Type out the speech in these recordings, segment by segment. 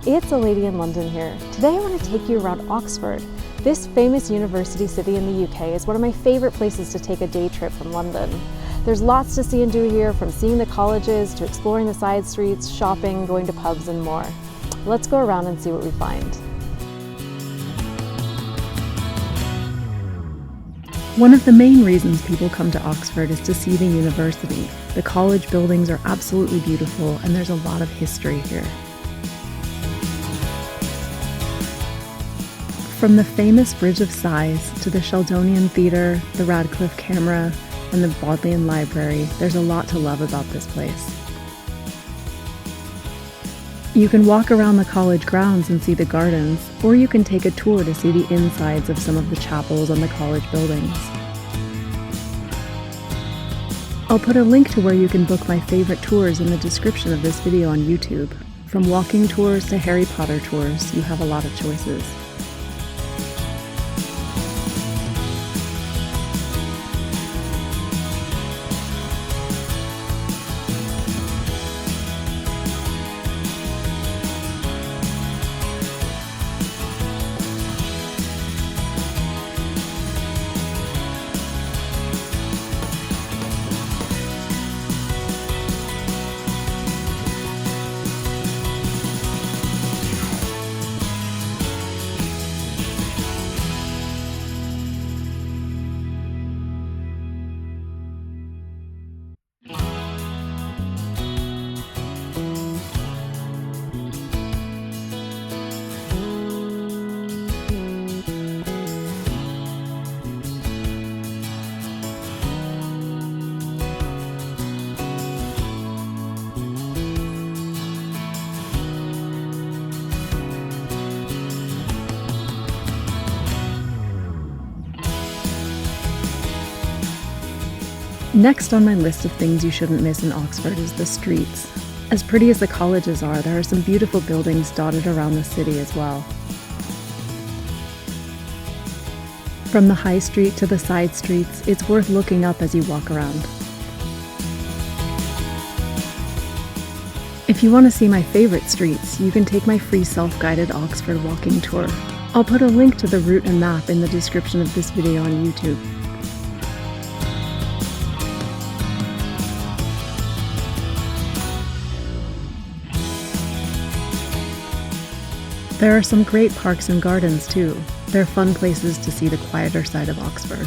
It's a lady in London here. Today I want to take you around Oxford. This famous university city in the UK is one of my favorite places to take a day trip from London. There's lots to see and do here, from seeing the colleges to exploring the side streets, shopping, going to pubs and more. Let's go around and see what we find. One of the main reasons people come to Oxford is to see the university. The college buildings are absolutely beautiful and there's a lot of history here. From the famous Bridge of Sighs to the Sheldonian Theatre, the Radcliffe Camera, and the Bodleian Library, there's a lot to love about this place. You can walk around the college grounds and see the gardens, or you can take a tour to see the insides of some of the chapels and the college buildings. I'll put a link to where you can book my favorite tours in the description of this video on YouTube. From walking tours to Harry Potter tours, you have a lot of choices. Next on my list of things you shouldn't miss in Oxford is the streets. As pretty as the colleges are, there are some beautiful buildings dotted around the city as well. From the high street to the side streets, it's worth looking up as you walk around. If you want to see my favorite streets, you can take my free self-guided Oxford walking tour. I'll put a link to the route and map in the description of this video on YouTube. There are some great parks and gardens too. They're fun places to see the quieter side of Oxford.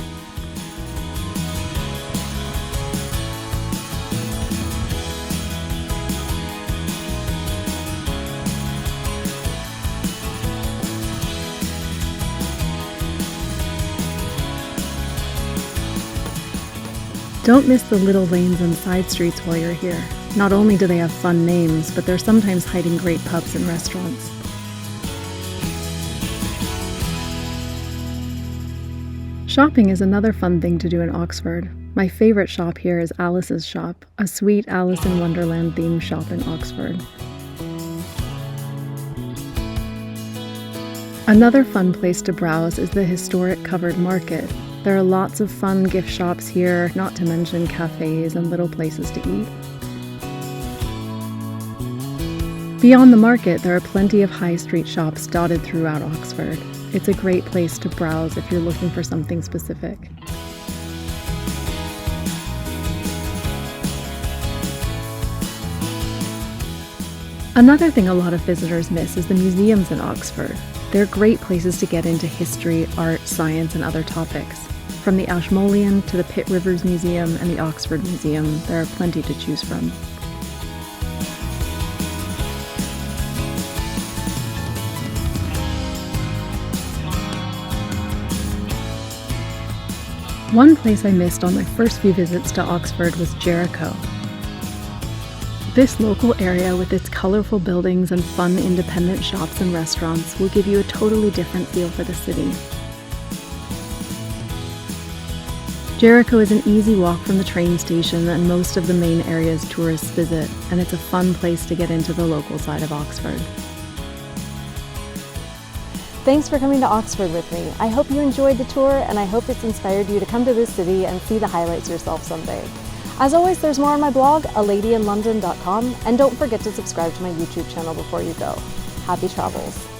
Don't miss the little lanes and side streets while you're here. Not only do they have fun names, but they're sometimes hiding great pubs and restaurants. Shopping is another fun thing to do in Oxford. My favorite shop here is Alice's Shop, a sweet Alice in Wonderland themed shop in Oxford. Another fun place to browse is the historic covered market. There are lots of fun gift shops here, not to mention cafes and little places to eat. Beyond the market, there are plenty of high street shops dotted throughout Oxford. It's a great place to browse if you're looking for something specific. Another thing a lot of visitors miss is the museums in Oxford. They're great places to get into history, art, science, and other topics. From the Ashmolean to the Pitt Rivers Museum and the Oxford Museum, there are plenty to choose from. One place I missed on my first few visits to Oxford was Jericho. This local area with its colorful buildings and fun independent shops and restaurants will give you a totally different feel for the city. Jericho is an easy walk from the train station and most of the main areas tourists visit, and it's a fun place to get into the local side of Oxford. Thanks for coming to Oxford with me. I hope you enjoyed the tour, and I hope it's inspired you to come to this city and see the highlights yourself someday. As always, there's more on my blog, aladyinlondon.com, and don't forget to subscribe to my YouTube channel before you go. Happy travels.